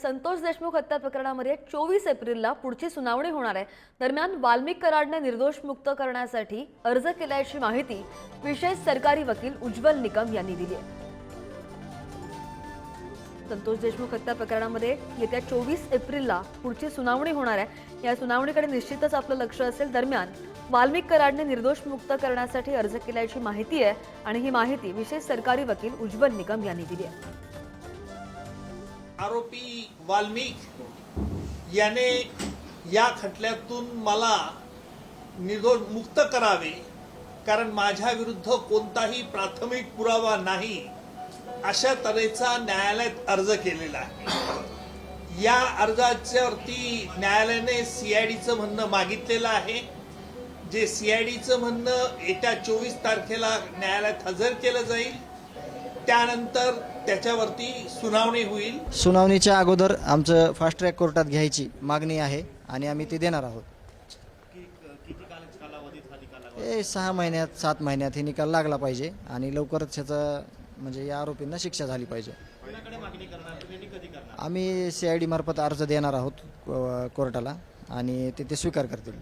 संतोष देशमुख हत्या प्रकरणामध्ये 24 एप्रिलला पुढची सुनावणी होणार आहे। दरम्यान वाल्मिक कराडने निर्दोष मुक्त करण्यासाठी अर्ज केल्याची माहिती विशेष सरकारी वकील उज्ज्वल निकम यांनी दिली आहे। संतोष देशमुख हत्या प्रकरणामध्ये येत्या 24 एप्रिलला पुढची सुनावणी होणार आहे। या सुनावणीकडे निश्चितच आपलं लक्ष असेल। दरम्यान वाल्मिक कराडने निर्दोष मुक्त करण्यासाठी अर्ज केल्याची माहिती आहे आणि ही माहिती विशेष सरकारी वकील उज्ज्वल निकम यांनी दिली आहे। आरोपी वाल्मिक याने या खटल्यातून मला निर्दोष मुक्त करावे, कारण माझ्या विरुद्ध कोणताही प्राथमिक पुरावा नाही अशा तऱ्हेचा न्यायालयात अर्ज केलेला आहे। या अर्जावरती न्यायालयाने सीआयडीचं म्हणणं मागितलेलं आहे, जे सीआयडीचं म्हणणं येत्या 24 तारखेला न्यायालयात हजर केलं जाईल। त्यानंतर त्याच्यावरती सुनावणी होईल। सुनावणीच्या अगोदर आमचं फास्ट ट्रॅक कोर्टात घ्यायची मागणी आहे आणि आम्ही ते देणार आहोत। हे 6 महिन्यात 7 महिन्यात हे निकाल लागला पाहिजे आणि लवकरच त्याचा म्हणजे या आरोपींना शिक्षा झाली पाहिजे। आम्ही सीआयडी मार्फत अर्ज देणार आहोत कोर्टाला आणि ते स्वीकार करतील।